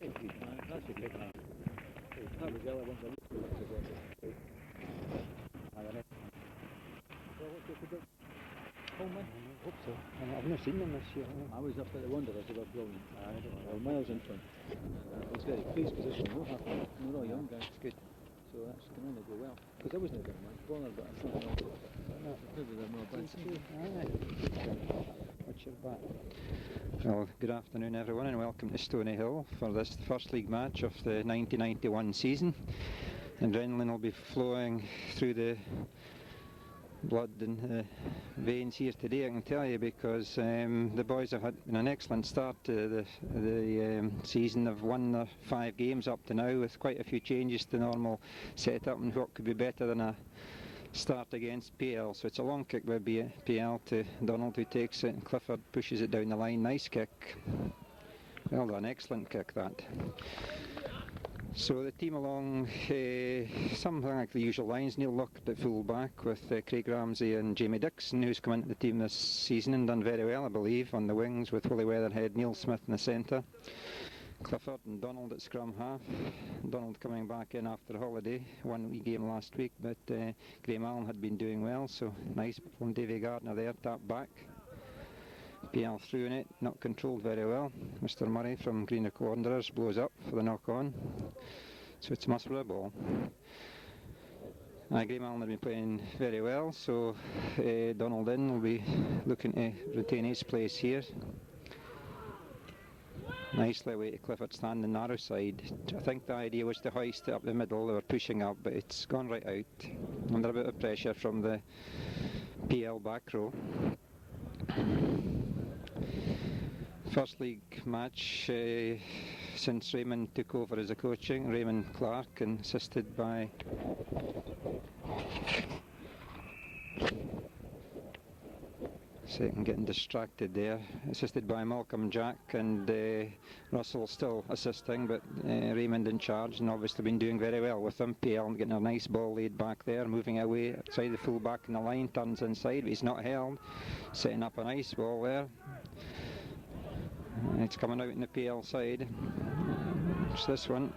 I hope so. I've not seen them this year. I was up at the Wanderers, they were brilliant. Miles in front. It's very pleased position. We're all young guys. It's good. So that can only go well. Because I wasn't getting much bother, but I thought maybe they're more bad. Watch your back. Well, good afternoon everyone and welcome to Stoneyhill for this first league match of the 1991 season. Adrenaline will be flowing through the blood and veins here today, I can tell you, because the boys have had an excellent start to the season. They've won their 5 games up to now with quite a few changes to normal setup, and what could be better than a start against PL. So it's a long kick by PL to Donald, who takes it, and Clifford pushes it down the line. Nice kick. Well done, excellent kick that. So the team along something like the usual lines. Neil Lockett at full back with Craig Ramsey and Jamie Dixon, who's come into the team this season and done very well, I believe, on the wings, with Willie Weatherhead, Neil Smith in the centre. Clifford and Donald at scrum half. Donald coming back in after a holiday, one wee game last week, but Graham Allen had been doing well, so nice from Davy Gardner there, tap back. PL through in it, not controlled very well. Mr Murray from Greenock Wanderers blows up for the knock-on. So it's Musselburgh ball. Graham Allen had been playing very well, so Donald in will be looking to retain his place here. Nicely away to Clifford, standing narrow side. I think the idea was to hoist it up the middle. They were pushing up, but it's gone right out. Under a bit of pressure from the PL back row. First league match since Raymond took over as a coaching. Raymond Clark, and assisted by getting distracted there. Assisted by Malcolm Jack, and Russell still assisting, but Raymond in charge, and obviously been doing very well with them. PL getting a nice ball laid back there, moving away outside the full back in the line, turns inside, but he's not held. Setting up a nice ball there. It's coming out in the PL side. It's this one.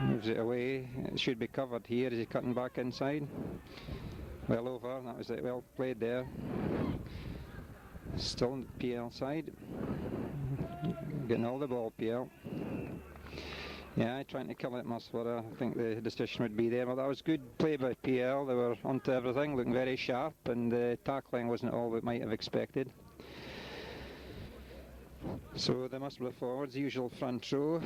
Moves it away. It should be covered here. Is he cutting back inside? Well over. That was it. Well played there. Still on the PL side. Getting all the ball, PL. Yeah, trying to kill it, Musselburgh. I think the decision would be there. Well, that was good play by PL. They were onto everything, looking very sharp, and the tackling wasn't all we might have expected. So the Musselburgh forwards, the usual front row,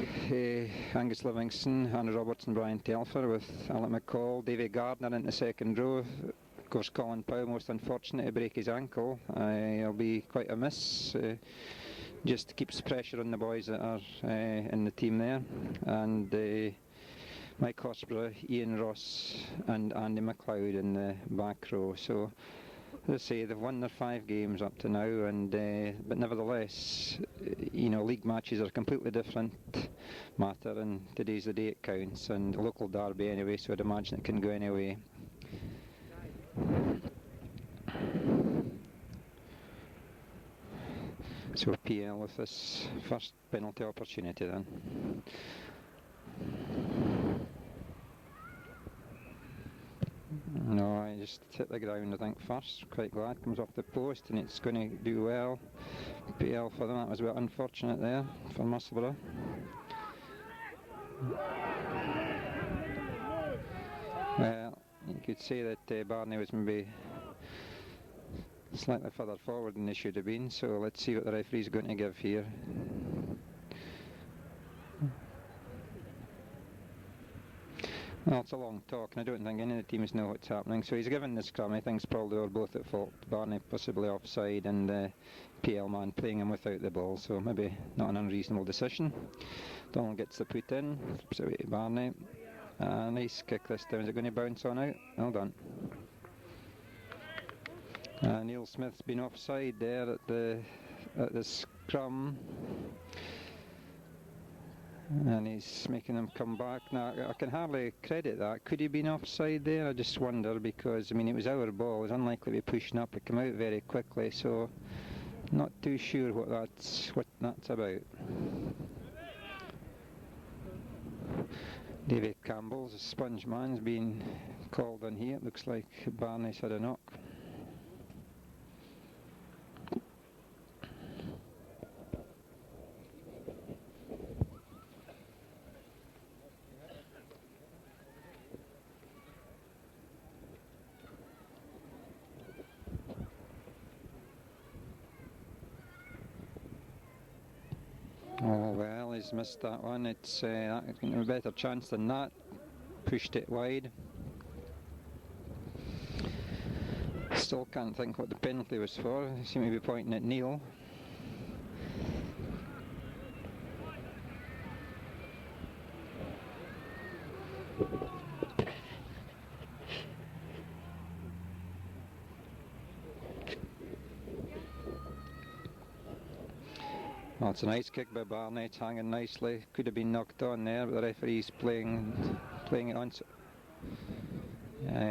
Angus Livingston, Hannah Robertson, Brian Telfer, with Alec McCall, David Gardner in the second row. Of course, Colin Powell, most unfortunate to break his ankle. He'll be quite a miss. Just keeps pressure on the boys that are in the team there. And Mike Horsburgh, Ian Ross and Andy McLeod in the back row. So, as I say, they've won their 5 games up to now, and but nevertheless, you know, league matches are a completely different matter, and today's the day it counts, and a local derby anyway, so I'd imagine it can go any way. So PL with this first penalty opportunity then. No, I just hit the ground, I think, first. Quite glad. Comes off the post, and it's going to do well. PL for them. That was a bit unfortunate there for Musselburgh. Well, you could say that Barney was maybe slightly further forward than they should have been, so let's see what the referee's going to give here. Well, it's a long talk, and I don't think any of the teams know what's happening, so he's given the scrum. I think probably they're both at fault. Barney possibly offside, and PL man playing him without the ball, so maybe not an unreasonable decision. Donald gets the put in, flips it away to Barney. Nice kick this time. Is it going to bounce on out? Well done. Neil Smith's been offside there at the scrum, and he's making them come back. Now, I can hardly credit that. Could he have been offside there? I just wonder, because, I mean, it was our ball. It was unlikely to be pushing up. It came out very quickly, so not too sure what that's about. David Campbell's a sponge man's been called on here. It looks like Barney's had a knock. Oh well, he's missed that one. It's a better chance than that. Pushed it wide. Still can't think what the penalty was for. They seem to be pointing at Neil. Well, it's a nice kick by Barney. It's hanging nicely. Could have been knocked on there, but the referee's playing it on.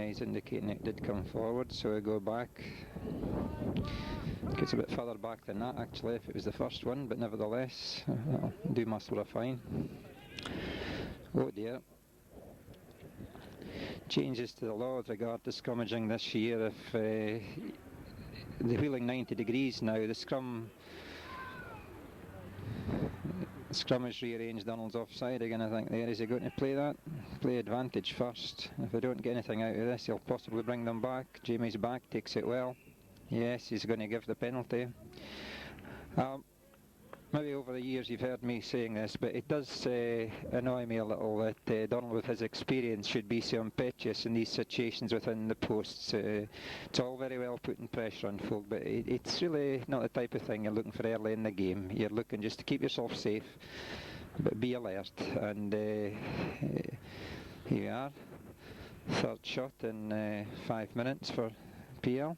He's indicating it did come forward, so we go back. Gets a bit further back than that actually if it was the first one, but nevertheless, that'll do Musselburgh fine. Oh dear. Changes to the law with regard to scrummaging this year. If the wheeling 90 degrees now, the scrum is rearranged. Donald's offside again, I think there. Is he going to play that? Play advantage first. If they don't get anything out of this, he'll possibly bring them back. Jamie's back, takes it well. Yes, he's going to give the penalty. Maybe over the years you've heard me saying this, but it does annoy me a little that Donald, with his experience, should be so impetuous in these situations within the posts. It's all very well putting pressure on folk, but it's really not the type of thing you're looking for early in the game. You're looking just to keep yourself safe, but be alert. And here we are, third shot in 5 minutes for PL.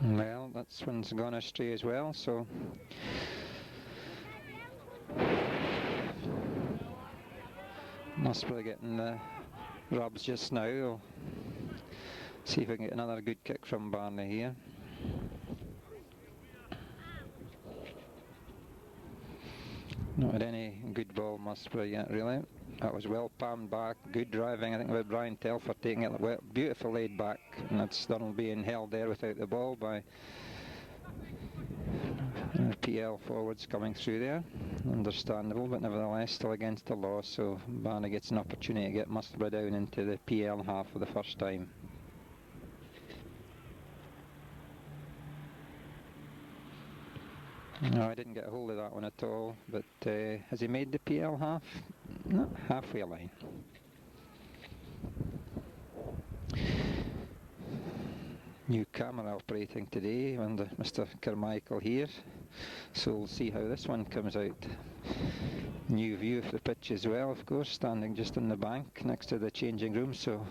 Well, that one's gone astray as well, so Musselburgh getting the rubs just now. We'll see if we can get another good kick from Barney here. Not had any good ball Musselburgh yet, really. That was well palmed back, good driving, I think, by Brian Telford, taking it well, beautiful laid back, and that's Donald being held there without the ball by PL forwards coming through there. Understandable, but nevertheless still against the law, so Barney gets an opportunity to get Musselburgh down into the PL half for the first time. No, I didn't get a hold of that one at all, but has he made the PL half? No, halfway line. New camera operating today under Mr. Carmichael here, so we'll see how this one comes out. New view of the pitch as well, of course, standing just in the bank next to the changing room, so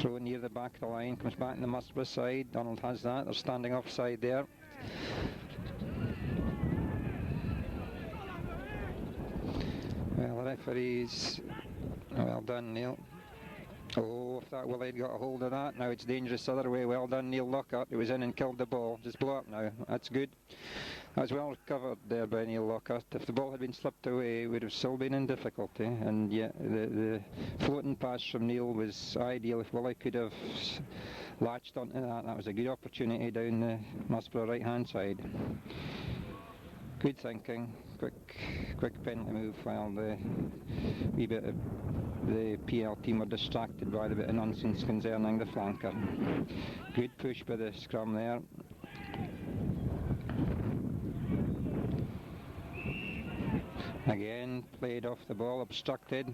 throw near the back of the line, comes back on the Musselburgh side. Donald has that, they're standing offside there. Well, the referees, well done Neil. Oh, if that Willie had got a hold of that, now it's dangerous the other way. Well done Neil Lockhart, it was in and killed the ball. Just blow up now, that's good. That was well recovered there by Neil Lockhart. If the ball had been slipped away, it would have still been in difficulty. And yet the floating pass from Neil was ideal. If Willie could have latched onto that, that was a good opportunity down the Musselburgh right hand side. Good thinking, quick penalty move while the wee bit of the PL team were distracted by the bit of nonsense concerning the flanker. Good push by the scrum there. Again, played off the ball, obstructed.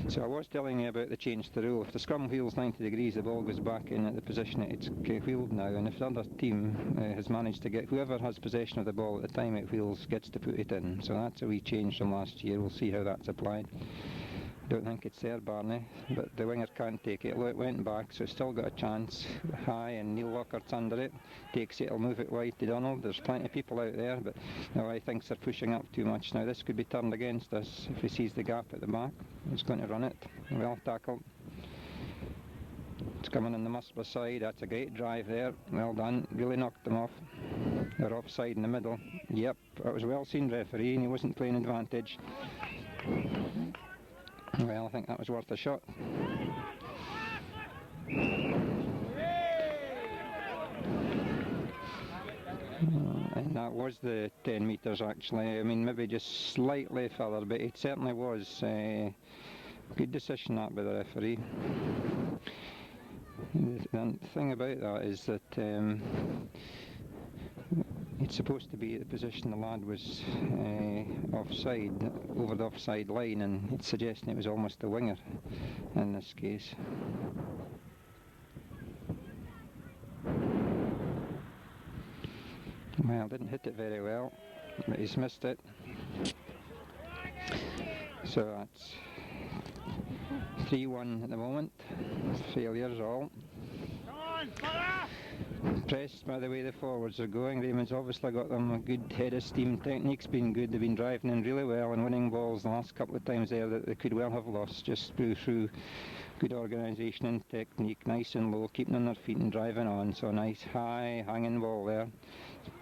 So I was telling you about the change to the rule. If the scrum wheels 90 degrees, the ball goes back in at the position it's wheeled now, and if the other team has managed to get, whoever has possession of the ball at the time it wheels gets to put it in. So that's a wee change from last year. We'll see how that's applied. Don't think it's there, Barney, but the winger can't take it. It went back, so it's still got a chance. High, and Neil Lockhart's under it. Takes it, he'll move it wide to Donald. There's plenty of people out there, but no, he thinks they're pushing up too much. Now this could be turned against us if he sees the gap at the back. He's going to run it. Well tackled. It's coming on the Musselburgh side. That's a great drive there. Well done. Really knocked them off. They're offside in the middle. Yep, that was well seen, referee, and he wasn't playing advantage. Well, I think that was worth a shot. And that was the 10 metres actually. I mean, maybe just slightly further, but it certainly was. Good decision that by the referee. The thing about that is that it's supposed to be the position the lad was offside, over the offside line, and it's suggesting it was almost the winger in this case. Well, didn't hit it very well, but he's missed it. So that's 3-1 at the moment. Failures all. Pressed by the way the forwards are going. Raymond's obviously got them a good head of steam. Technique's been good. They've been driving in really well and winning balls the last couple of times there that they could well have lost just through good organisation and technique. Nice and low, keeping on their feet and driving on. So nice high hanging ball there.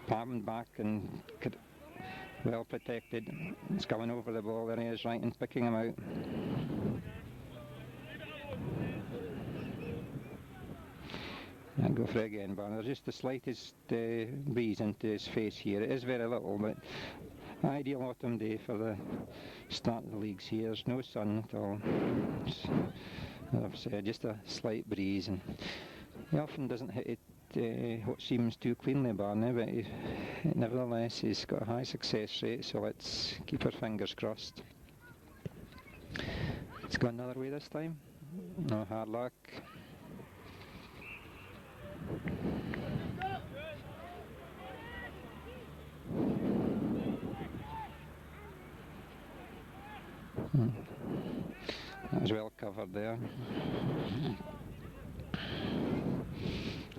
Palmed back and well protected. It's coming over the ball. There he is, right, and picking him out. And go for it again, Barney. There's just the slightest breeze into his face here. It is very little, but ideal autumn day for the start of the leagues here. There's no sun at all. As I've said, just a slight breeze, and he often doesn't hit it what seems too cleanly, Barney, but nevertheless he's got a high success rate, so let's keep our fingers crossed. It's gone another way this time. No hard luck. That was well covered there.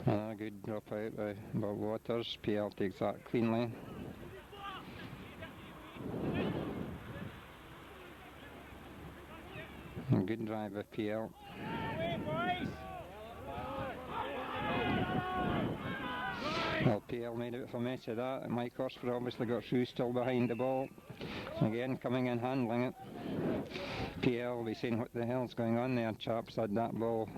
A good drop out by Bob Waters. PL takes that cleanly. A good drive by PL. Well, PL made it for mess of that. Mike Horsford obviously got through, still behind the ball. Again, coming in, handling it. PL will be saying, what the hell's going on there, chaps? Had that ball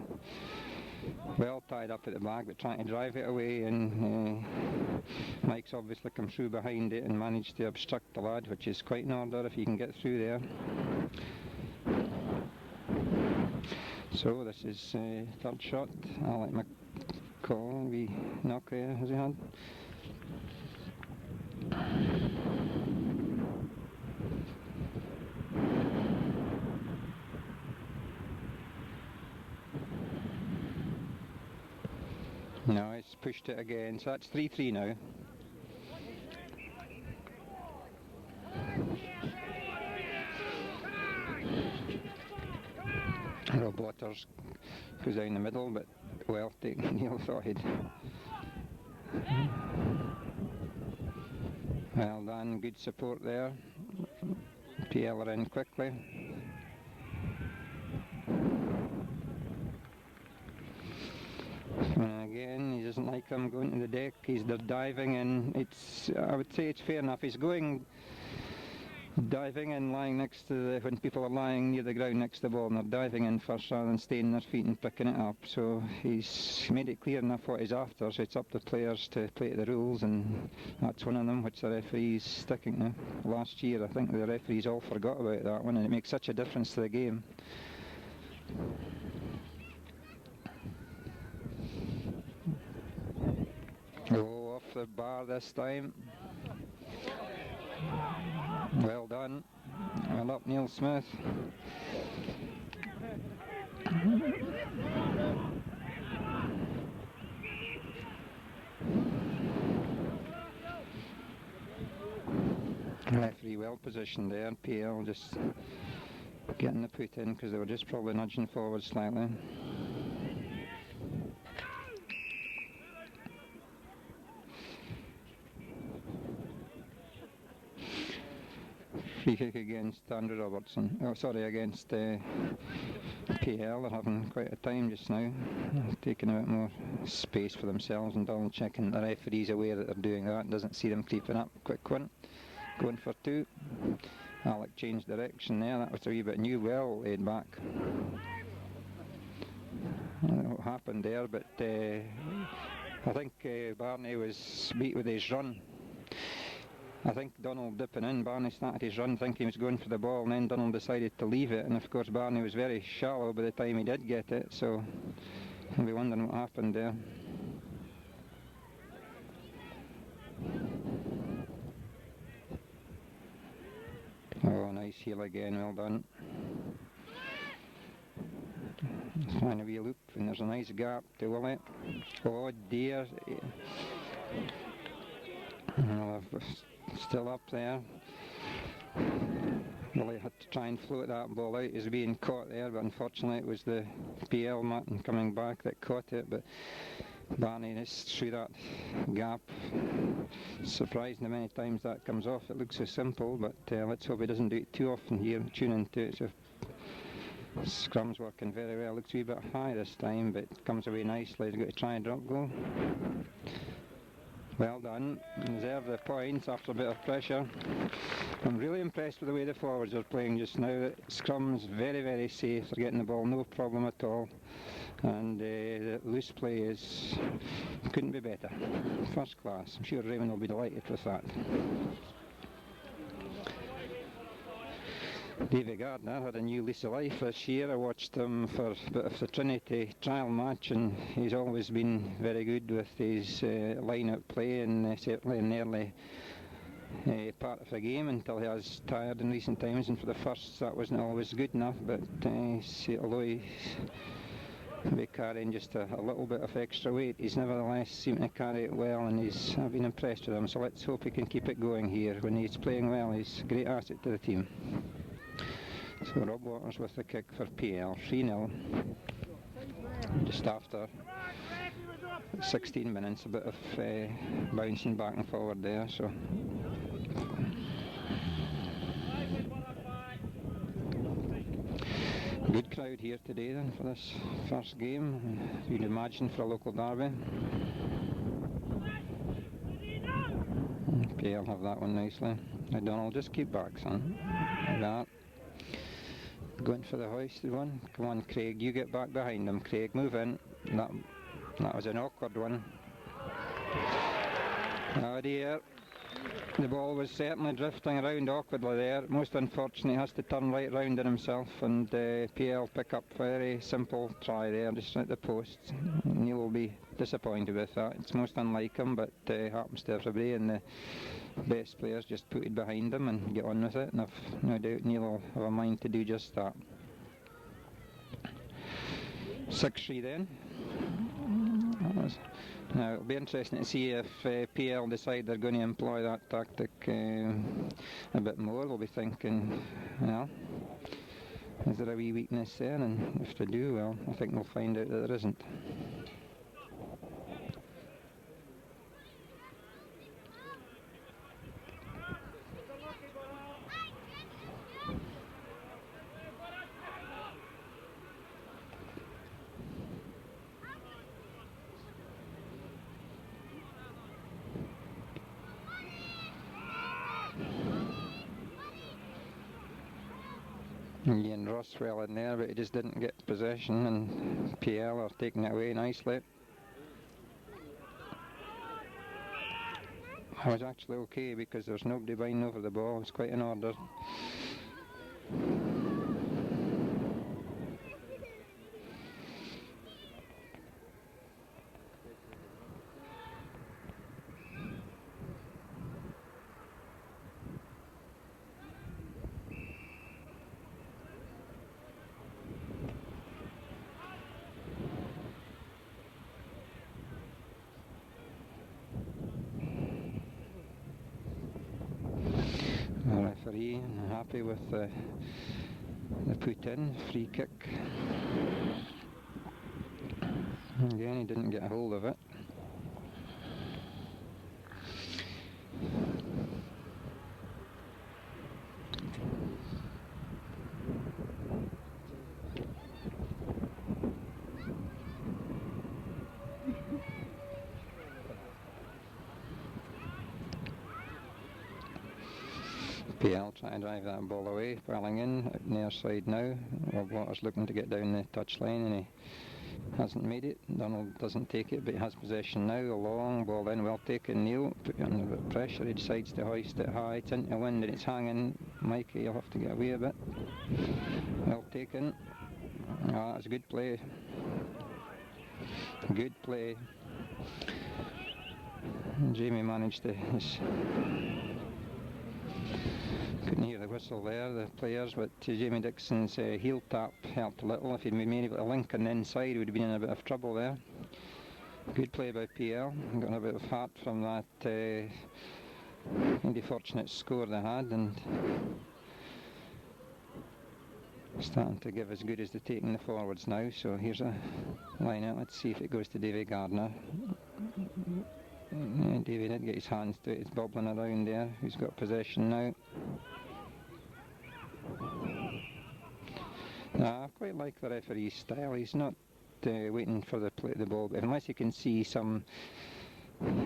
well tied up at the back, but trying to drive it away, and Mike's obviously come through behind it and managed to obstruct the lad, which is quite in order if he can get through there. So this is third shot. I'll let McCall be knock there, has he had? No, he's pushed it again, so that's 3-3 now. Rob Waters goes down the middle, but well taken. Neil thought he'd. Well done, good support there. PL are in quickly. And again, he doesn't like them going to the deck. They're diving in. I would say it's fair enough. He's going diving in, lying next to when people are lying near the ground next to the ball, and they're diving in first rather than staying on their feet and picking it up. So he's made it clear enough what he's after, so it's up to players to play to the rules, and that's one of them which the referee's sticking to. Last year I think the referees all forgot about that one, and it makes such a difference to the game. Oh, off the bar this time. Well done. Well up, Neil Smith. Referee well positioned there. PL just getting the put in because they were just probably nudging forward slightly. Free kick against Andrew Robertson. Oh, sorry, against PL. They're having quite a time just now, taking a bit more space for themselves and double checking. The referee's aware that they're doing that, doesn't see them creeping up. Quick one, going for two. Alec changed direction there, that was a wee bit new, well laid back. I don't know what happened there, but I think Barney was beat with his run. I think Donald dipping in, Barney started his run thinking he was going for the ball, and then Donald decided to leave it, and of course Barney was very shallow by the time he did get it, so I'll be wondering what happened there. Oh, nice heel again, well done. Trying a wee loop, and there's a nice gap to Willie. Oh dear. Oh, still up there. Willie had to try and float that ball out. He's being caught there, but unfortunately it was the PL Martin coming back that caught it. But Barney is through that gap. Surprising how many times that comes off. It looks so simple, but let's hope he doesn't do it too often here. Tune into it. So scrum's working very well. Looks a wee bit high this time, but it comes away nicely. He's got to try and drop goal. Well done. Deserve the points after a bit of pressure. I'm really impressed with the way the forwards are playing just now. Scrum's very, very safe. They're getting the ball no problem at all. And the loose play couldn't be better. First class. I'm sure Raymond will be delighted with that. Davy Gardner had a new lease of life this year. I watched him for a bit of the Trinity trial match, and he's always been very good with his line-out play, and certainly in the early part of the game until he has tired in recent times, and for the first that wasn't always good enough, but although he's maybe carrying just a little bit of extra weight, he's nevertheless seeming to carry it well, and I've been impressed with him, so let's hope he can keep it going here. When he's playing well, he's a great asset to the team. So Rob Waters with the kick for PL, 3-0. Just after 16 minutes, a bit of bouncing back and forward there. So good crowd here today then for this first game, you'd imagine, for a local derby. PL have that one nicely. Now Donald, just keep back, son, like that. Going for the hoisted one. Come on, Craig, you get back behind him. Craig, move in. That was an awkward one. Oh dear. The ball was certainly drifting around awkwardly there. Most unfortunate, he has to turn right round on himself, and PL pick up very simple try there, just at the post. Neil will be disappointed with that. It's most unlike him, but happens to everybody, and the best players just put it behind them and get on with it, and I've no doubt Neil will have a mind to do just that. 6-3 then. Now it'll be interesting to see if PL decide they're going to employ that tactic a bit more. They'll be thinking, well, is there a wee weakness there? And if they do, well, I think they'll find out that there isn't. Ian Ross well in there, but he just didn't get possession, and PL are taking it away nicely. I was actually okay because there was nobody binding over the ball. It was quite in order. Happy with the put in, free kick. Again, he didn't get a hold of it. PL trying to drive that ball away, piling in, out near side now. Waters looking to get down the touchline and he hasn't made it. Donald doesn't take it, but he has possession now. A long ball in, well taken. Neil put it under a bit of pressure. He decides to hoist it high. It's into wind and it's hanging. Mikey, you'll have to get away a bit. Well taken. Ah, that's a good play. Good play. Jamie managed to... Couldn't hear the whistle there, the players, but Jamie Dixon's heel tap helped a little. If he'd been able to link on the inside, he would have been in a bit of trouble there. Good play by PL. Got a bit of heart from that really fortunate score they had, and starting to give as good as they're taking the forwards now. So here's a line out. Let's see if it goes to Davy Gardner. Davy did get his hands to it. It's bobbling around there. Who's got possession now? I quite like the referee's style. He's not waiting for the ball, but unless he can see some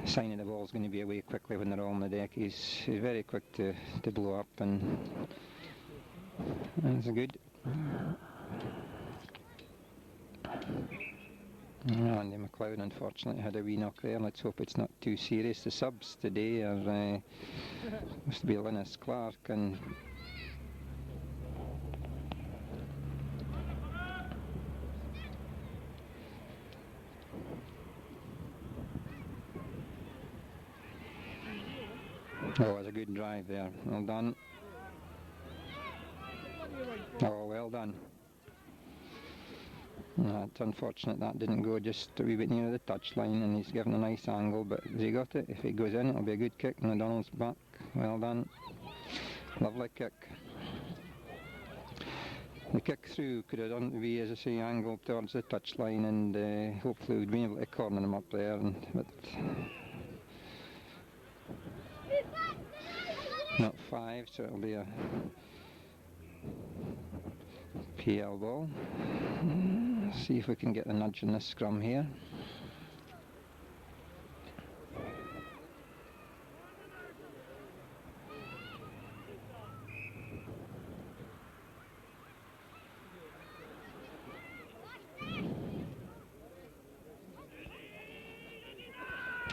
sign of the ball's going to be away quickly when they're all on the deck, he's very quick to blow up, and that's good. Andy McLeod unfortunately had a wee knock there. Let's hope it's not too serious. The subs today are supposed to be Linus Clark and oh, that's a good drive there. Well done. Oh, well done. It's unfortunate that didn't go just a wee bit near the touchline, and he's given a nice angle, but has he got it? If it goes in, it'll be a good kick, and O'Donnell's back. Well done. Lovely kick. The kick through could have done to be, as I say, angled towards the touchline, and hopefully we'd been able to corner him up there, but not 5, so it'll be a PL ball. See if we can get the nudge in this scrum here.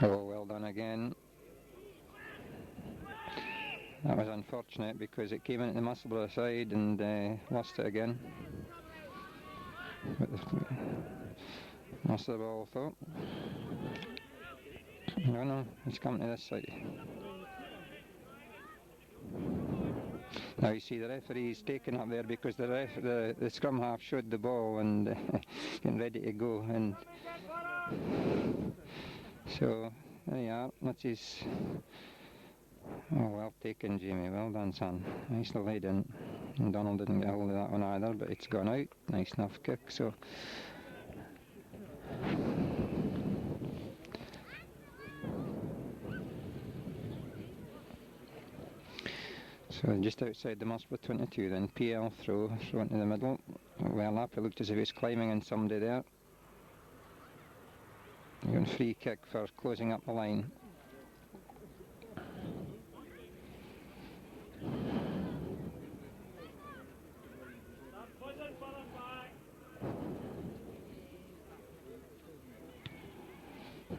Oh, well done again. That was unfortunate because it came in at the Musselburgh side and lost it again. Lost the ball, I thought. No, he's coming to this side. Now you see the referee's taken up there because the scrum half showed the ball and getting ready to go, and so there you are. That's his. Oh, well taken, Jamie. Well done, son. Nicely laid in. And Donald didn't get hold of that one either, but it's gone out. Nice enough kick. So just outside the Musselburgh 22 then. PL throw into the middle. Well up. It looked as if he was climbing on somebody there. Going free kick for closing up the line.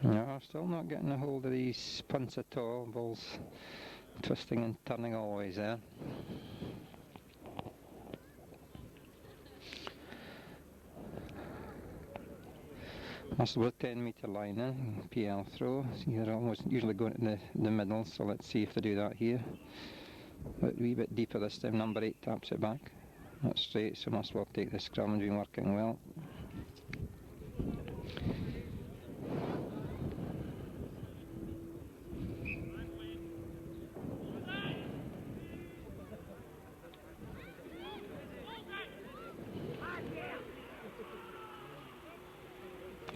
No, still not getting a hold of these punts at all. Ball's twisting and turning always there. Musselburgh 10-metre line in, PL throw. See, they're almost usually going to the middle, so let's see if they do that here. A wee bit deeper this time. Number 8 taps it back. Not straight, so Musselburgh take the scrum and been working well.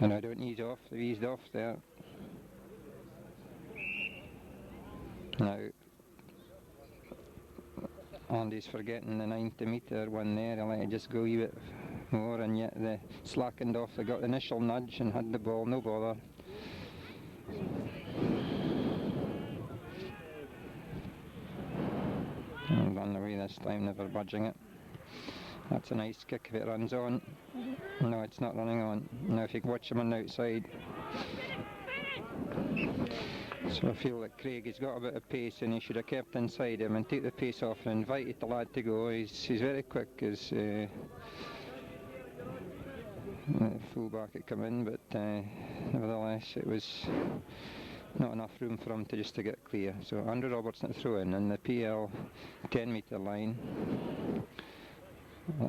And I don't ease off, they've eased off there. Now, Andy's forgetting the 90 metre one there, he'll let it just go a bit more, and yet they slackened off, they got the initial nudge and had the ball, no bother. And run away this time, never budging it. That's a nice kick if it runs on. No, it's not running on. Now if you can watch him on the outside. So I feel that Craig has got a bit of pace and he should have kept inside him and take the pace off and invited the lad to go. He's very quick as full back had come in, but nevertheless it was not enough room for him to get clear. So Andrew Robertson to throw in on the PL 10 metre line.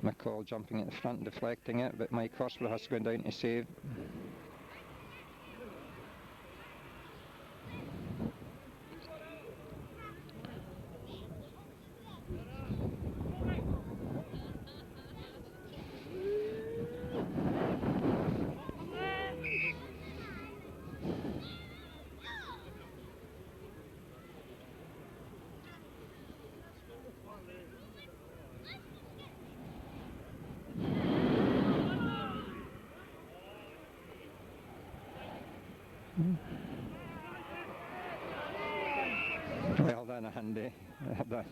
McCall jumping at the front, deflecting it, but Mike Horsburgh has to go down to save. Well done, Andy. Well done.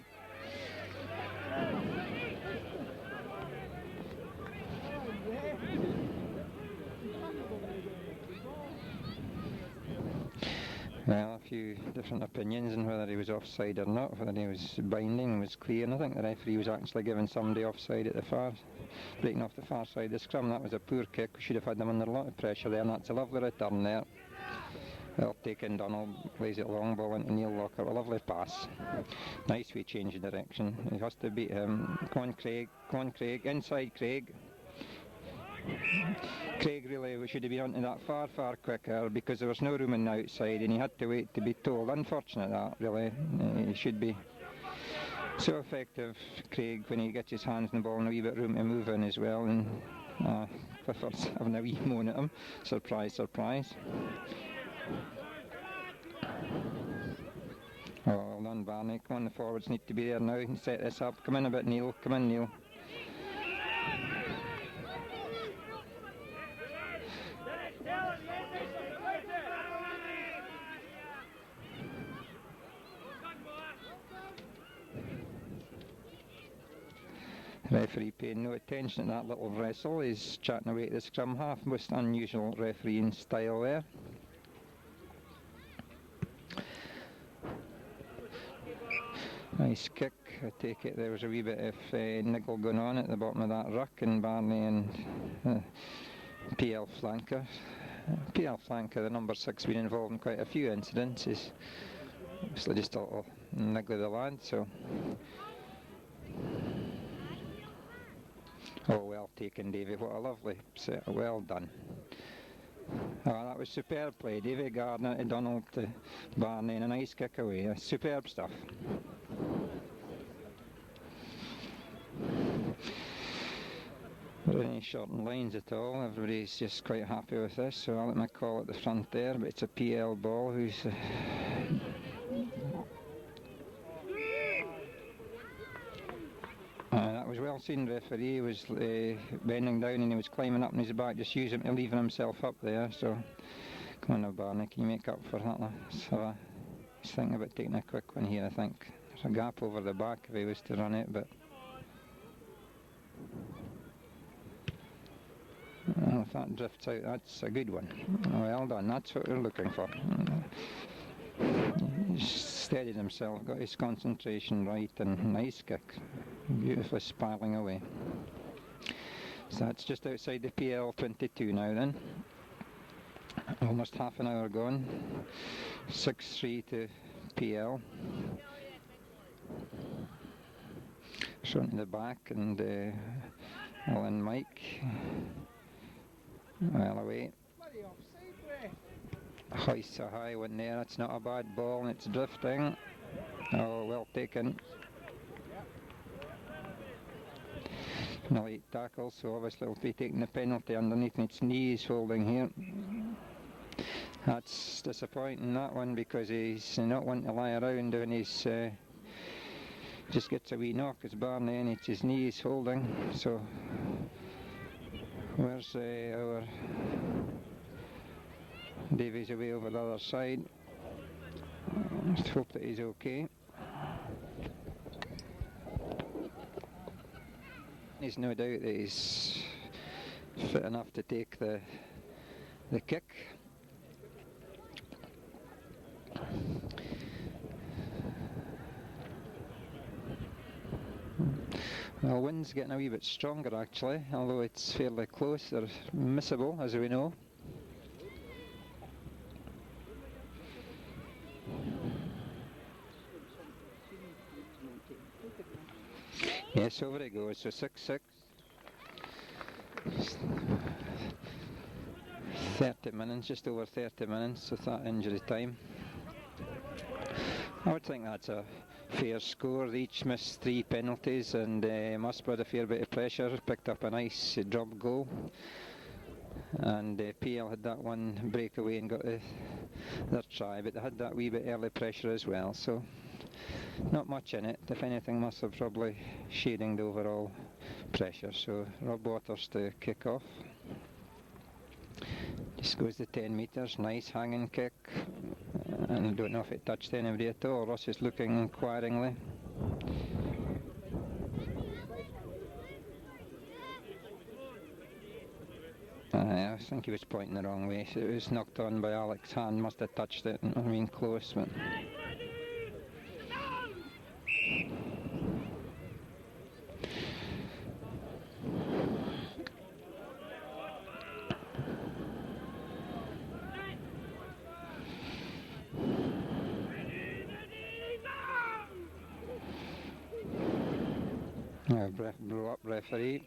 Well, a few different opinions on whether he was offside or not, whether he was binding, was clear, and I think the referee was actually giving somebody offside at the far, breaking off the far side of the scrum. That was a poor kick, we should have had them under a lot of pressure there, and that's a lovely return there. Well taken, Donald plays it long ball into Neil Locker, a lovely pass. Nice wee change of direction, he has to beat him. Come on Craig, inside Craig. Craig really should have been onto that far quicker because there was no room on the outside and he had to wait to be told. Unfortunate that, really. He should be so effective, Craig, when he gets his hands on the ball and a wee bit of room to move in as well. And Clifford's having a wee moan at him. Surprise, surprise. Oh, well done, Barney. Come on, the forwards need to be there now and set this up. Come in a bit, Neil. Come in, Neil. Referee paying no attention to that little wrestle. He's chatting away to the scrum half. Most unusual refereeing style there. Nice kick. I take it there was a wee bit of niggle going on at the bottom of that ruck, and Barney and PL flanker. PL flanker, the number 6, been involved in quite a few incidents. Is obviously just a little niggle of the lad, so. Oh, well taken, David. What a lovely set. Well done. Oh, that was superb play. David Gardner to Donald to Barney, and a nice kick away. Superb stuff. Not any shortened lines at all. Everybody's just quite happy with this. So I'll let my call at the front there, but it's a PL ball who's. That was well seen, referee. He was bending down and he was climbing up on his back, just using him, leaving himself up there. So, come on now, Barney, can you make up for that? So, he's thinking about taking a quick one here, I think. There's a gap over the back if he was to run it, but. Well, if that drifts out, that's a good one. Well done, that's what we're looking for. He steadied himself, got his concentration right, and nice kick. Beautifully spiralling away. So that's just outside the PL 22 now then. Almost half an hour gone. 6-3 to PL. Front to the back, and Alan Mike. Well away. Hoist a high one there, that's not a bad ball, and it's drifting. Oh, well taken. a late tackle, so obviously he'll be taking the penalty underneath its knees holding here. That's disappointing, that one, because he's not wanting to lie around when he's just gets a wee knock. It's Barney and it's his knees holding. So where's our Davies away over the other side? Just hope that he's okay. He's no doubt that he's fit enough to take the kick. Well, wind's getting a wee bit stronger actually, although it's fairly close. They're missable, as we know. Yes, over it goes, so 6-6. 30 minutes, just over 30 minutes with that injury time. I would think that's a fair score. They each missed 3 penalties, and Musselburgh had a fair bit of pressure, picked up a nice drop goal. And PL had that one breakaway and got their try, but they had that wee bit early pressure as well, so not much in it. If anything, must have probably shading the overall pressure. So Rob Waters to kick off. Just goes the 10 metres, nice hanging kick, and I don't know if it touched anybody at all. Ross is looking inquiringly. I think he was pointing the wrong way. So it was knocked on by Alex's hand, must have touched it. I mean, close, but blew up referee.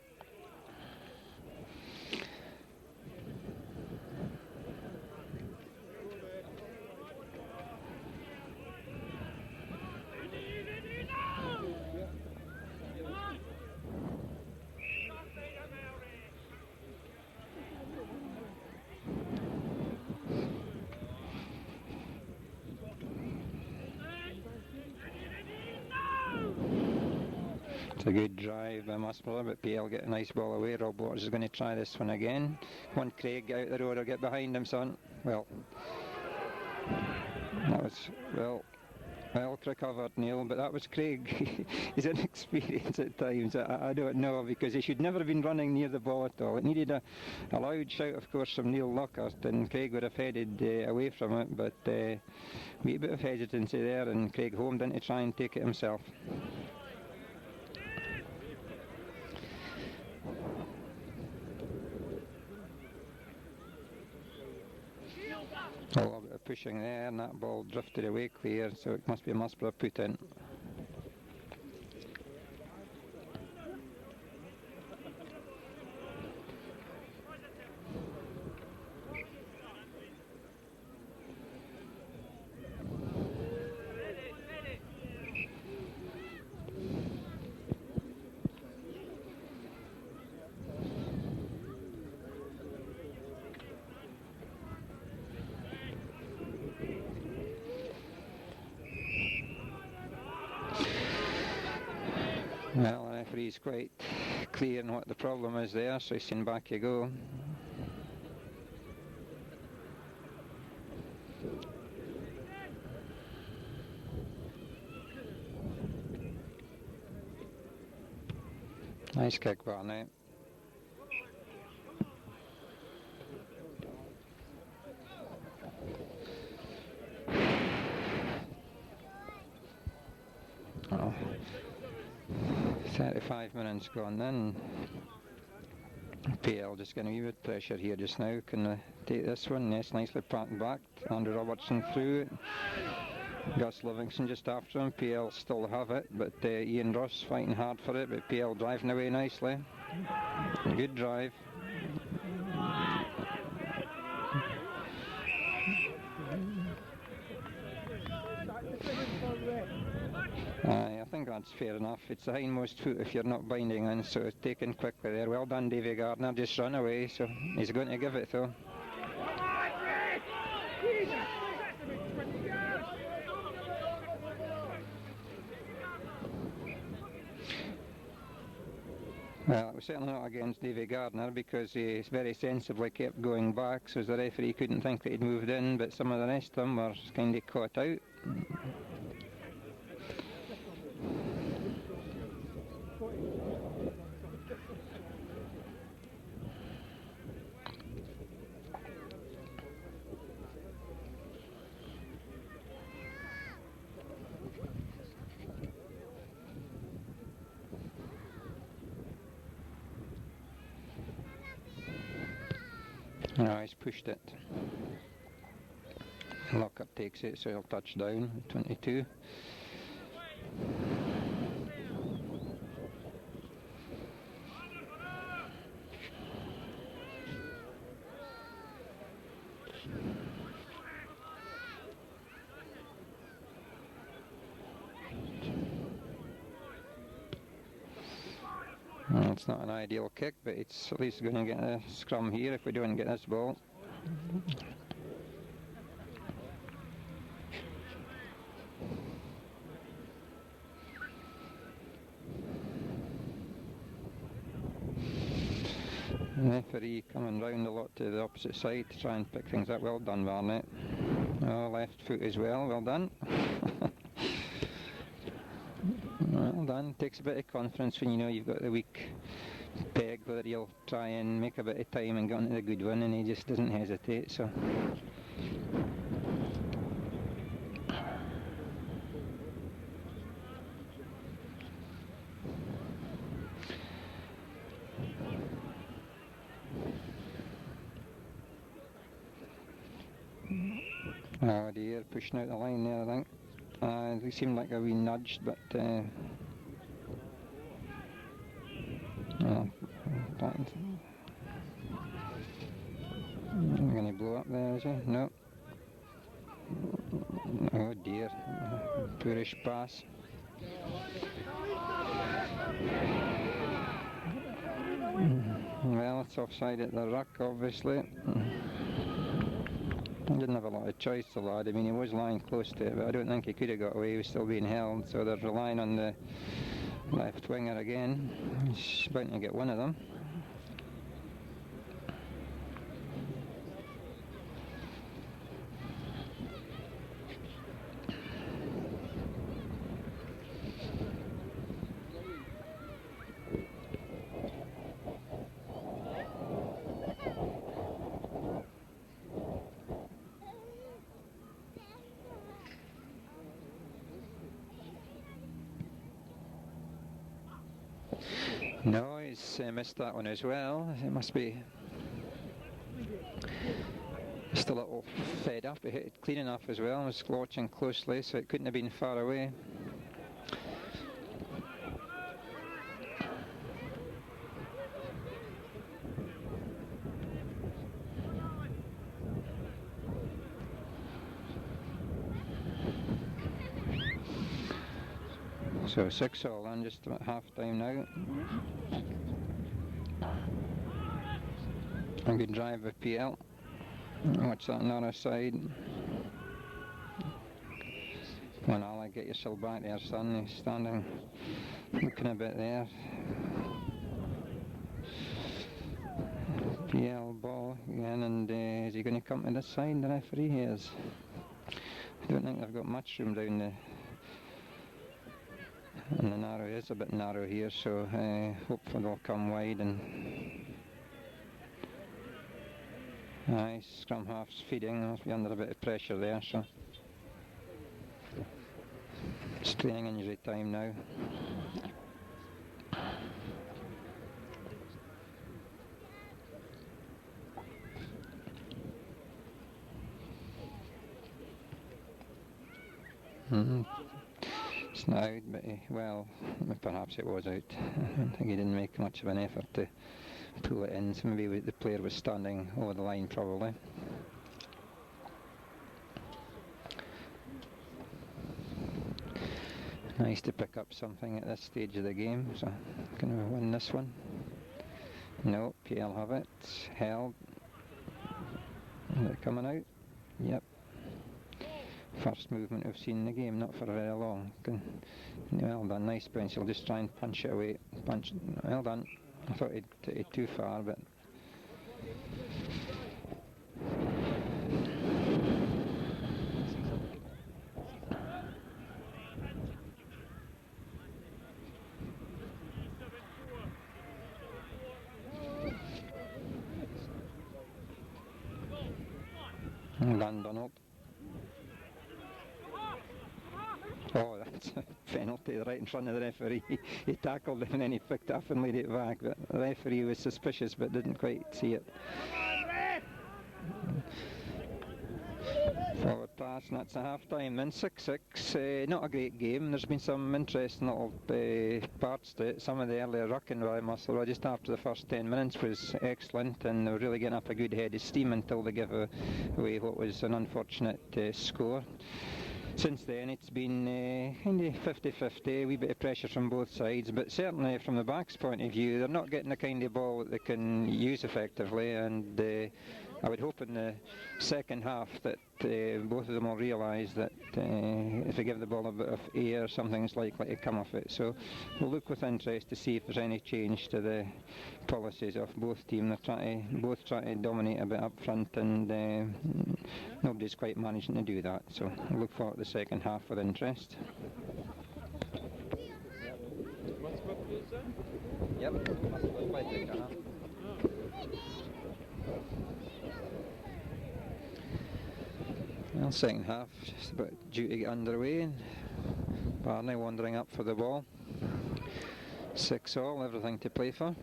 It's a good drive by Musselburgh, but PL get a nice ball away. Rob Waters is going to try this one again. Come on, Craig, get out the road or get behind him, son. Well, that was, well recovered, Neil, but that was Craig. He's inexperienced at times. I don't know, because he should never have been running near the ball at all. It needed a loud shout, of course, from Neil Lockhart, and Craig would have headed away from it, but a wee bit of hesitancy there, and Craig homed in to try and take it himself. A little bit of pushing there, and that ball drifted away clear, so it must be a Musselburgh put in. Well, the referee's quite clear on what the problem is there, so he's saying back you go. Nice kick, Barney. Oh. 35 minutes gone then. PL just getting a wee bit of pressure here just now. Can they take this one? Yes, nicely packed back. Andrew Robertson through it. Gus Livingston just after him. PL still have it, but Ian Ross fighting hard for it, but PL driving away nicely. Good drive. I think that's that's fair enough. It's the hindmost foot if you're not binding on, so it's taken quickly there. Well done, Davy Gardner. Just run away, so he's going to give it though. Well, it was certainly not against Davy Gardner because he very sensibly kept going back, so the referee couldn't think that he'd moved in, but some of the rest of them were kind of caught out. No, he's pushed it. Lockup takes it, so he'll touch down, 22. Well, it's not an ideal kick, but it's at least going to get a scrum here if we don't get this ball. The referee coming round a lot to the opposite side to try and pick things up. Well done, Barnett. Oh, left foot as well. Well done. Well done. Takes a bit of confidence when you know you've got the weak peg, whether he'll try and make a bit of time and get onto the good one, and he just doesn't hesitate. So. Oh dear, pushing out the line there, I think. They seemed like a wee nudged, but well, going to blow up there, is he? No. Oh dear, poorish pass. Well, it's offside at the ruck, obviously. He didn't have a lot of choice, the lad. I mean, he was lying close to it, but I don't think he could have got away. He was still being held, so they're relying on the left winger again. He's about to get one of them. No, he's missed that one as well. It must be just a little fed up. He hit it clean enough as well. I was watching closely, so it couldn't have been far away. So 6-all on, just about half time now. A good drive with PL. Watch that on the other side. Come on, Ali, get yourself back there, son. He's standing, looking a bit there. PL ball again, and is he going to come to this side? The referee is. I don't think they've got much room down the. And the narrow is a bit narrow here, so hopefully they'll come wide. And scrum half's feeding. Must be under a bit of pressure there, so it's training injury time now. It's not out, but well, perhaps it was out. I don't think he didn't make much of an effort to pull it in, so maybe the player was standing over the line probably. Nice to pick up something at this stage of the game. So can we win this one? No, PL have it. Held. Is it coming out? Yep. First movement we've seen in the game, not for very long. Well done, nice bounce. He'll just try and punch it away. Punch. Well done. I thought he'd took it too far, but. Well done, Donald. Oh, that's a penalty right in front of the referee. He tackled him and then he picked it up and laid it back, but the referee was suspicious but didn't quite see it. Forward pass, and that's a half-time then. 6-6, not a great game. There's been some interesting little parts to it. Some of the earlier rucking by Musselburgh just after the first 10 minutes was excellent, and they were really getting up a good head of steam until they gave away what was an unfortunate score. Since then it's been kind of 50-50, a wee bit of pressure from both sides, but certainly from the back's point of view they're not getting the kind of ball that they can use effectively, and I would hope in the second half that both of them will realise that if they give the ball a bit of air, something's likely to come of it. So we'll look with interest to see if there's any change to the policies of both teams. They're both trying to dominate a bit up front, and nobody's quite managing to do that. So we'll look forward to the second half with interest. Yep, well, second half just about due to get underway. Barney wandering up for the ball. 6-all, everything to play for.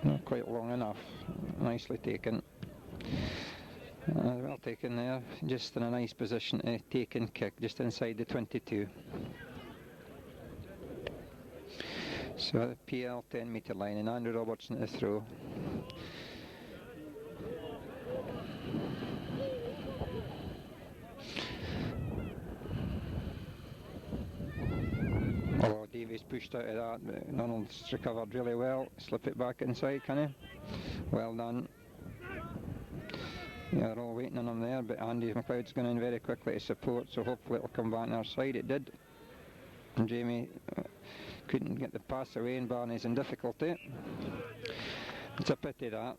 Not quite long enough. Nicely taken. Well taken there. Just in a nice position to take and kick, just inside the 22. So the PL 10-metre line, and Andrew Robertson to throw. Oh, Davies pushed out of that, but Donald's recovered really well. Slip it back inside, can he? Well done. Yeah, they're all waiting on him there, but Andy McLeod's going in very quickly to support, so hopefully it'll come back on our side. It did. And Jamie couldn't get the pass away, and Barney's in difficulty. It's a pity that.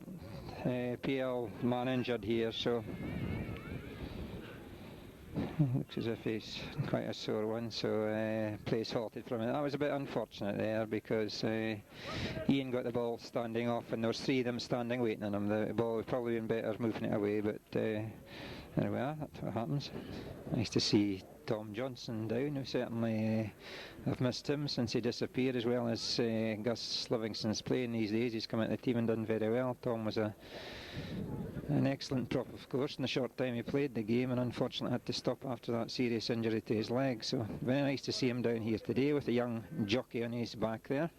PL man injured here, so looks as if he's quite a sore one, so play's halted from it. That was a bit unfortunate there, because Ian got the ball standing off and there was three of them standing waiting on him. The ball would probably been better moving it away, but there we are, that's what happens. Nice to see Tom Johnson down. We certainly have missed him since he disappeared, as well as Gus Livingston's playing these days. He's come into the team and done very well. Tom was an excellent prop, of course, in the short time he played the game, and unfortunately had to stop after that serious injury to his leg. So very nice to see him down here today with a young jockey on his back there.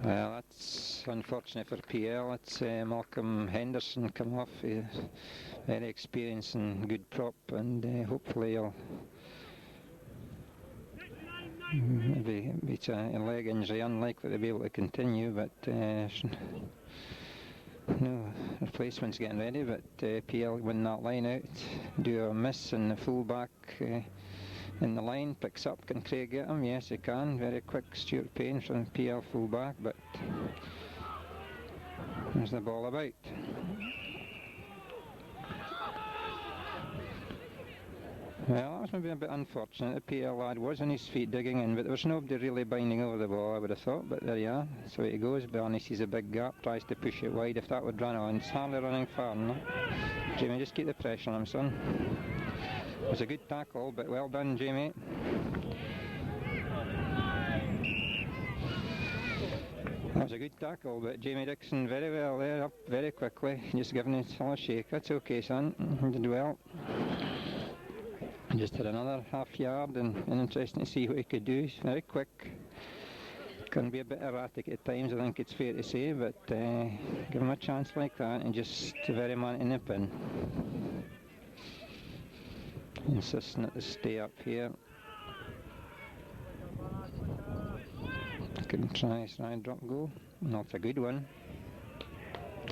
Well, that's unfortunate for PL. It's Malcolm Henderson come off. He's very experienced and good prop, and hopefully he'll maybe it's a leg injury, unlikely to be able to continue, but no replacements getting ready. But PL win that line out, do a miss, and the full-back in the line picks up. Can Craig get him? Yes, he can. Very quick Stuart Payne from PL full-back, but there's the ball about. Well, that was maybe a bit unfortunate. The PL lad was on his feet digging in, but there was nobody really binding over the ball, I would have thought. But there you are. So it goes. Barney sees a big gap, tries to push it wide. If that would run on, it's hardly running far enough. Jamie, just keep the pressure on him, son. It was a good tackle, but well done, Jamie. That was a good tackle, but Jamie Dixon very well there, up very quickly, just giving it a shake. That's okay, son. You did well. Just had another half yard, and interesting to see what he could do. He's very quick. Can be a bit erratic at times, I think it's fair to say, but give him a chance like that and just very man to nip in. Insisting that they stay up here. Can try drop goal. Not a good one.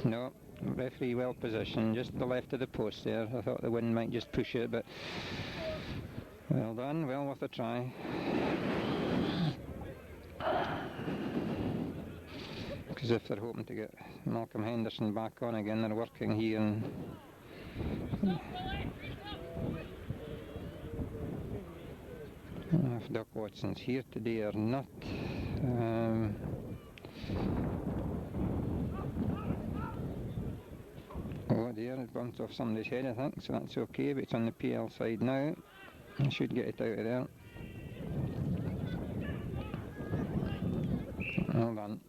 No, referee well positioned, just to the left of the post there. I thought the wind might just push it, but well done, well worth a try. Because if they're hoping to get Malcolm Henderson back on again, they're working here. And if Doc Watson's here today or not. Oh dear, it bumped off somebody's head, I think, so that's okay, but it's on the PL side now. I should get it out of there. Well done.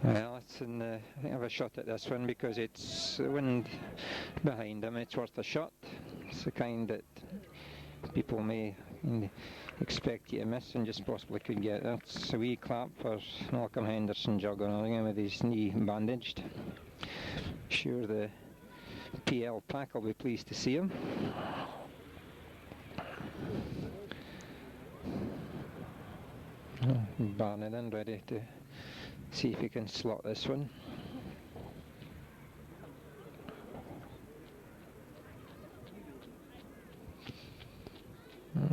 Well, it's in the, I think I have a shot at this one because it's the wind behind him. It's worth a shot. It's the kind that people may expect you to miss and just possibly could get. That's a wee clap for Malcolm Henderson jogging along with his knee bandaged. Sure the PL pack will be pleased to see him. Barnett in, ready to see if he can slot this one.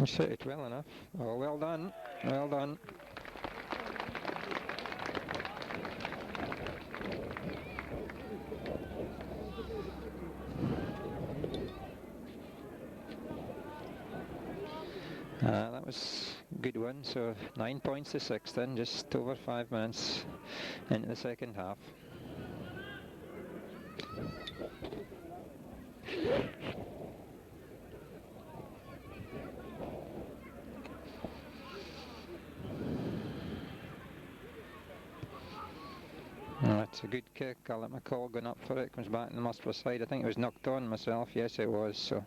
Set it well enough. Oh, well done, well done. That was a good one, so 9 points to 6 then, just over 5 minutes into the second half. That's a good kick. Alec McCall going up for it, comes back in the Musselburgh side. I think it was knocked on myself, yes it was, so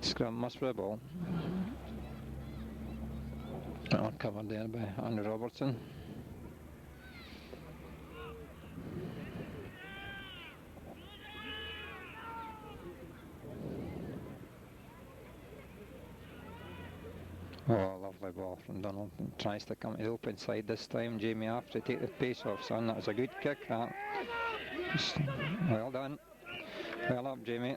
scrum Musselburgh ball. Covered there by Andrew Robertson. Oh, lovely ball from Donald. Tries to come to the open side this time. Jamie after to take the pace off, son. That was a good kick, that. Just, well done. Well up, Jamie.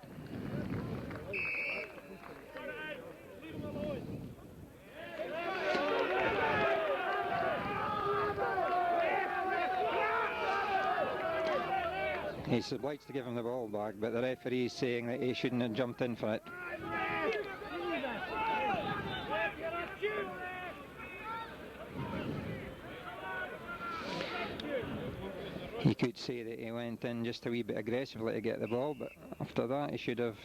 He's obliged to give him the ball back, but the referee is saying that he shouldn't have jumped in for it. He could say that he went in just a wee bit aggressively to get the ball, but after that he should have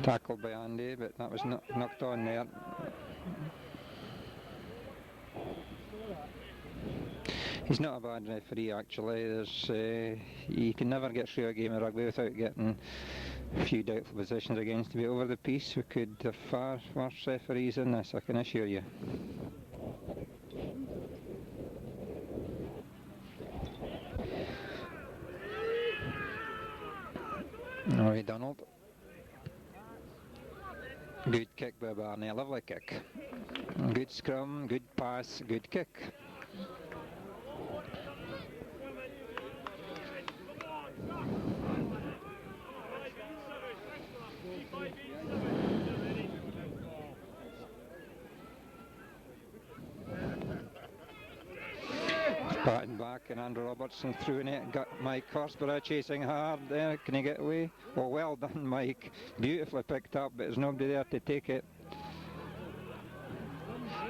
tackled by Andy, but that was knocked on there. He's not a bad referee actually. You can never get through a game of rugby without getting a few doubtful positions against to be over the piece. We could have far worse referees in this, I can assure you. Alright, Donald. Good kick by Barney, a lovely kick. Good scrum, good pass, good kick. Batting back and Andrew Robertson through it. Got Mike Horsburgh chasing hard there. Can he get away? Oh, well done, Mike. Beautifully picked up, but there's nobody there to take it.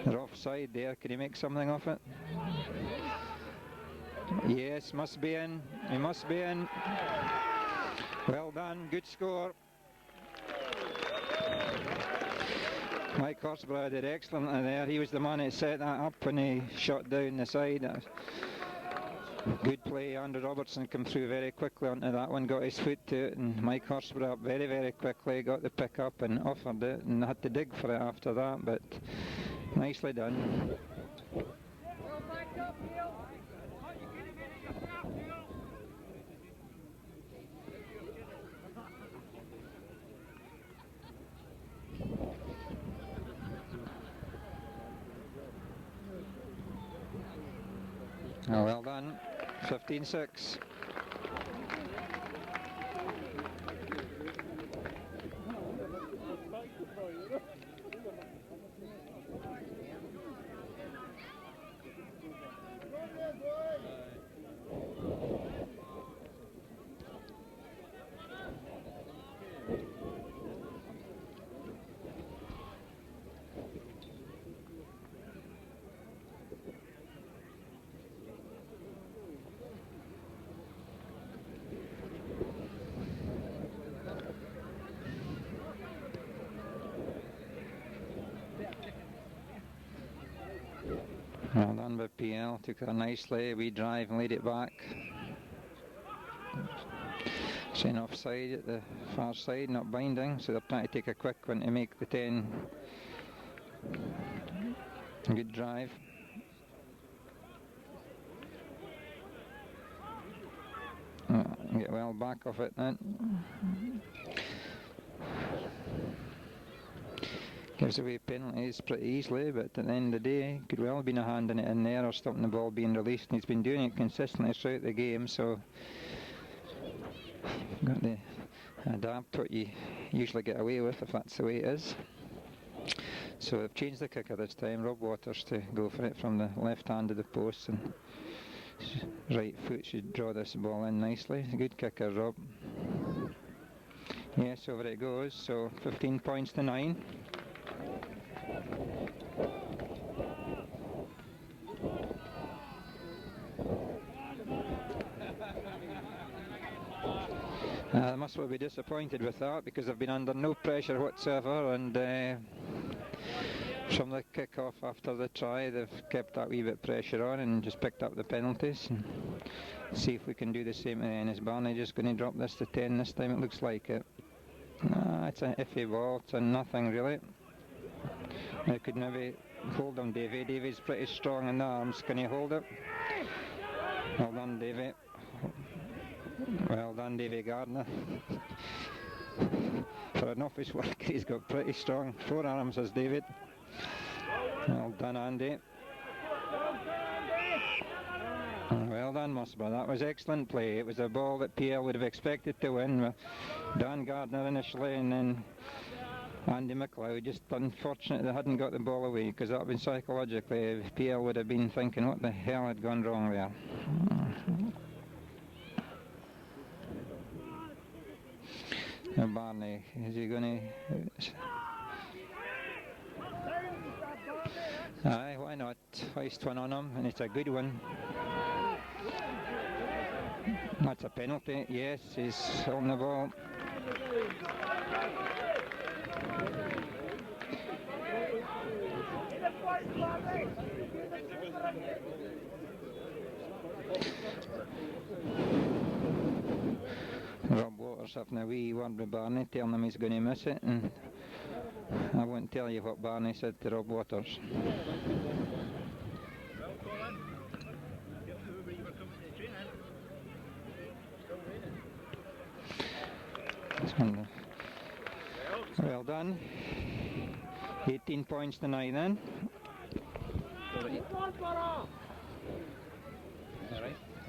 They're offside there. Can he make something of it? Yes, must be in. He must be in. Well done. Good score. Mike Horsburgh did excellently there. He was the man that set that up when he shot down the side. Good play. Andrew Robertson came through very quickly onto that one, got his foot to it, and Mike Horsburgh up very, very quickly, got the pick up and offered it, and had to dig for it after that, but nicely done. Oh, well done. 15-6. Well done by PL, took that nicely, wee drive and laid it back. Saying offside at the far side, not binding, so they're trying to take a quick one to make the 10. Good drive. Get well back off it then. Gives away penalties pretty easily, but at the end of the day, could well have been a hand in it in there or stopping the ball being released, and he's been doing it consistently throughout the game, so got to adapt what you usually get away with if that's the way it is. So they've changed the kicker this time, Rob Waters to go for it from the left hand of the post, and right foot should draw this ball in nicely. A good kicker, Rob. Yes, over it goes, so 15 points to 9. They must well be disappointed with that, because they've been under no pressure whatsoever, and from the kick-off after the try they've kept that wee bit pressure on and just picked up the penalties. And see if we can do the same again. Is Barney just going to drop this to 10 this time? It looks like it. It's an iffy ball, it's a nothing really. They could maybe hold him, Davy. Davy's pretty strong in the arms. Can he hold it? Well done, Davy. Well done, Davy Gardner. For an office worker, he's got pretty strong forearms, as David. Well done, Andy. Well done, Musselburgh. That was excellent play. It was a ball that PL would have expected to win. Dan Gardner initially, and then Andy McLeod. Just unfortunate they hadn't got the ball away, because that would have been psychologically, PL would have been thinking what the hell had gone wrong there. Now Barney, is he going to... Aye, why not? Hoist one on him, and it's a good one. That's a penalty, yes, he's on the ball. Rob Waters having a wee word with Barney, telling him he's going to miss it, and I won't tell you what Barney said to Rob Waters. Well done. 18 points to 9 then. Alright,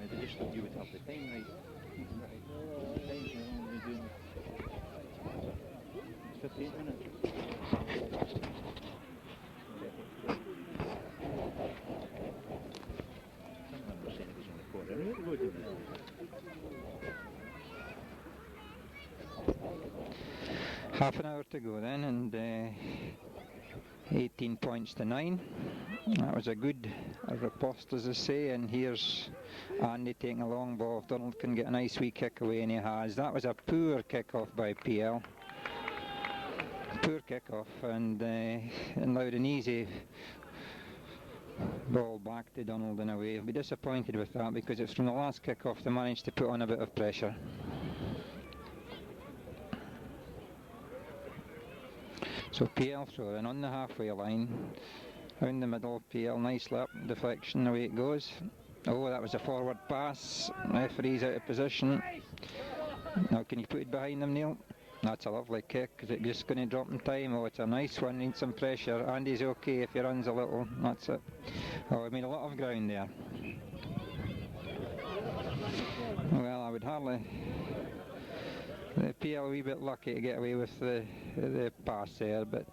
I just thought you would have the time right. 15 minutes. Half an hour to go then, and 18 points to 9. That was a good riposte, as I say, and here's Andy taking a long ball. If Donald can get a nice wee kick away, and he has. That was a poor kick-off by PL. Poor kick-off, and allowed an easy ball back to Donald in a way. He'll be disappointed with that because it's from the last kick-off they managed to put on a bit of pressure. So PL throwing on the halfway line, round the middle, PL, nice lap, deflection, away it goes. Oh, that was a forward pass, referee's out of position. Now can you put it behind them, Neil? That's a lovely kick. Is it just going to drop in time? Oh, it's a nice one, needs some pressure. Andy's okay if he runs a little, that's it. Oh, we made a lot of ground there. Well, I would hardly... The PL a wee bit lucky to get away with the pass there, but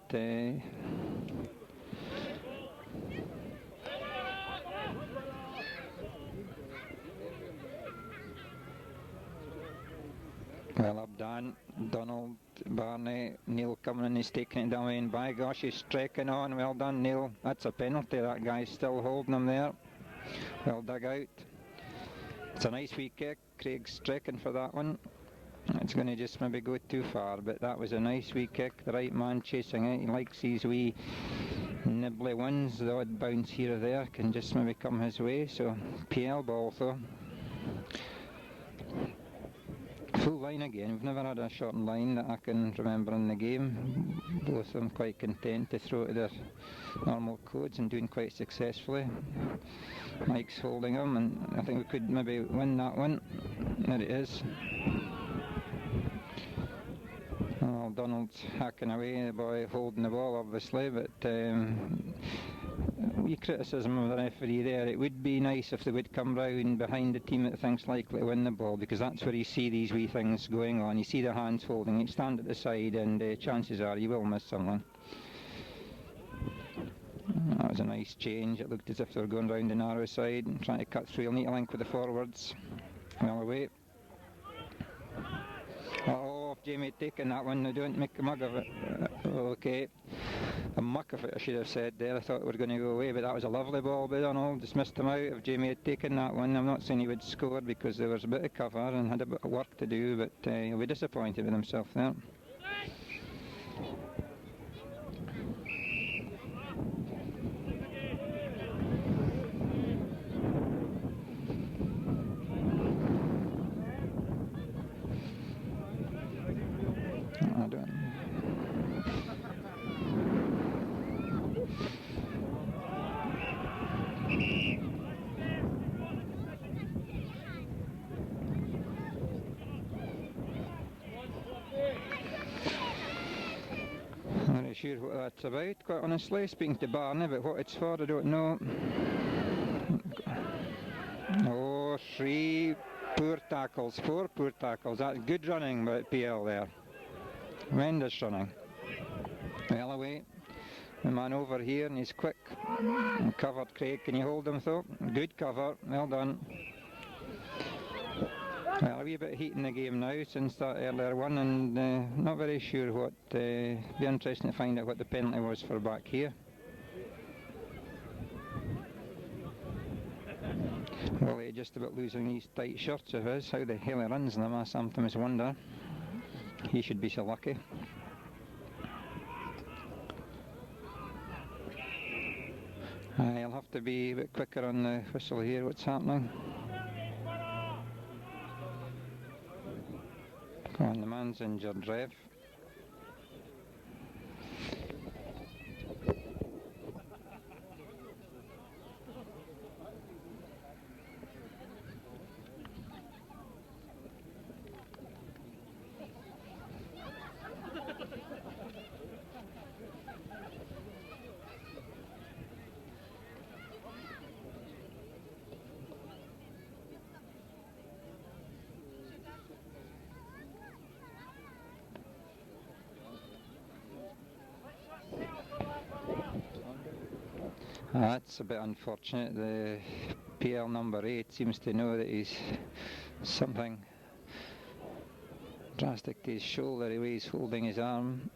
well up Dan, Donald, Barney, Neil coming in, he's taking it down, and by gosh, he's striking on. Well done, Neil. That's a penalty, that guy's still holding him there. Well dug out. It's a nice wee kick. Craig's striking for that one. It's going to just maybe go too far, but that was a nice wee kick. The right man chasing it. He likes these wee nibbly ones. The odd bounce here or there can just maybe come his way. So PL ball though. Full line again. We've never had a short line that I can remember in the game. Both of them quite content to throw to their normal codes and doing quite successfully. Mike's holding them, and I think we could maybe win that one. There it is. Well, Donald's hacking away, the boy holding the ball obviously, but wee criticism of the referee there. It would be nice if they would come round behind the team that thinks likely to win the ball, because that's where you see these wee things going on. You see the hands holding, you stand at the side, and chances are you will miss someone. That was a nice change. It looked as if they were going round the narrow side and trying to cut through. You'll need to link with the forwards. Well away. Oh, if Jamie had taken that one, they don't make a mug of it. Okay. A muck of it, I should have said there. I thought we were going to go away, but that was a lovely ball by Donald. Just missed him out. If Jamie had taken that one, I'm not saying he would score because there was a bit of cover and had a bit of work to do, but he'll be disappointed with himself there. Sure what that's about, quite honestly, speaking to Barney, but what it's for I don't know. Oh, 3 poor tackles, 4 poor tackles. That's good running by PL there. Tremendous running. Well away. The man over here, and he's quick. And covered Craig. Can you hold him though? Good cover. Well done. Well, a wee bit of heat in the game now since that earlier one, and not very sure what. Be interesting to find out what the penalty was for back here. Well, he's just about losing these tight shirts of his. How the hell he runs in them, I sometimes wonder. He should be so lucky. I'll have to be a bit quicker on the whistle here. What's happening? Come on, the man's injured, Rev. That's a bit unfortunate. The PL number 8 seems to know that he's something drastic to his shoulder, the way he's holding his arm.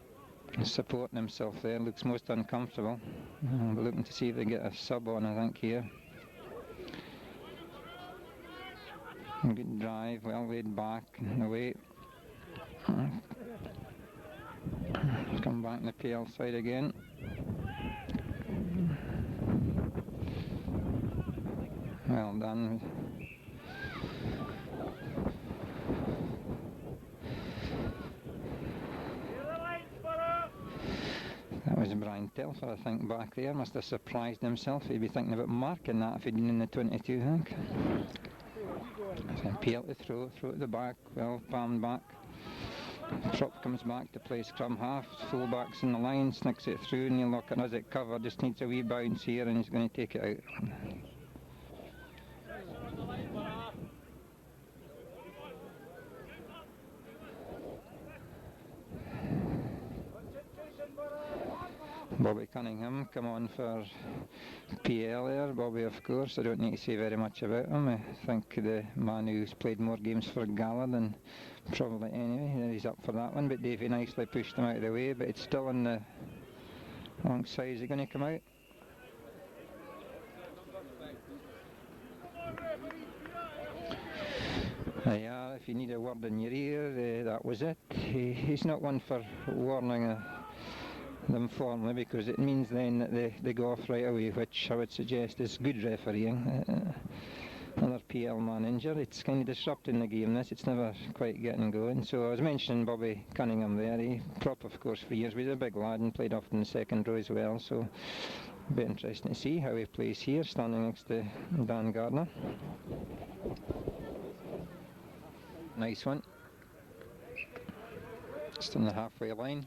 supporting himself there, looks most uncomfortable. We're looking to see if they get a sub on, I think, here. Good drive, well laid back and away. Come back on the PL side again. Well done. That was Brian Telfer, I think, back there. Must have surprised himself. He'd be thinking about marking that if he'd been in the 22, I think. PL to throw at the back, well palmed back. Prop comes back to play scrum half, full-back's in the line, snicks it through, and he'll look at us at cover, just needs a wee bounce here and he's going to take it out. Bobby Cunningham come on for PL there. Bobby, of course, I don't need to say very much about him. I think the man who's played more games for Gala than probably anyway, he's up for that one, but Davey nicely pushed him out of the way, but it's still on the wrong side. Is he going to come out? Yeah, if you need a word in your ear, that was it. He's not one for warning them formally, because it means then that they go off right away, which I would suggest is good refereeing. Another PL man injured. It's kind of disrupting the game, this. It's never quite getting going. So I was mentioning Bobby Cunningham there. He prop, of course, for years. He's a big lad and played often in the second row as well. So it'll be interesting to see how he plays here, standing next to Dan Gardner. Nice one. Just on the halfway line.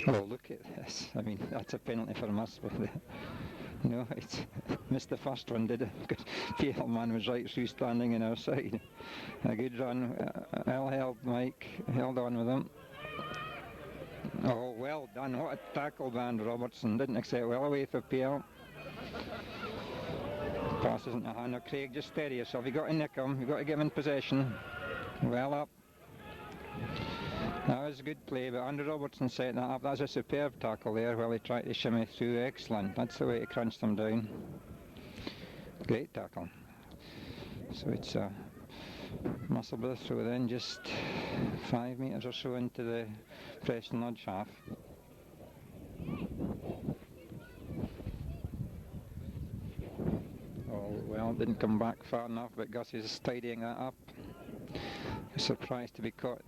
Oh, look at this. I mean, that's a penalty for Musselburgh. No, it's missed the first one, did it? Because PL man was right through standing on our side. A good run. Well held, Mike. Held on with him. Oh, well done. What a tackle, Van Robertson. Didn't accept well away for PL. Passes into Hannah. Craig, just steady yourself. You've got to nick him. You've got to give him possession. Well up. That was a good play, but Andrew Robertson set that up. That's a superb tackle there while he tried to shimmy through. Excellent. That's the way to crunch them down. Great tackle. So it's a Musselburgh throw then, just 5 metres or so into the Preston Lodge half. Oh, well, didn't come back far enough, but Gus is tidying that up. Surprised to be caught.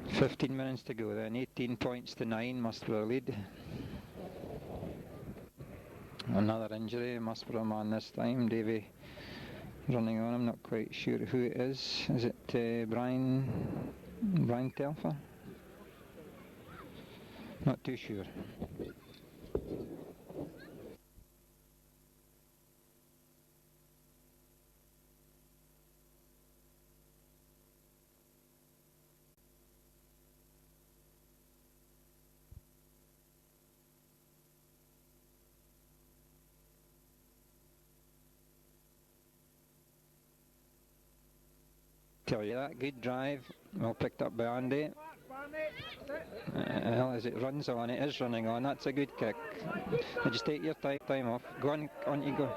$15 to go then, 18 points to 9, Musselburgh lead. Another injury, Musselburgh man this time, Davey running on, I'm not quite sure who it is. Is it Brian Telfer? Not too sure. Tell you that, good drive, well picked up by Andy. Well, as it runs on, it is running on, that's a good kick. Just take your time off, go on you go.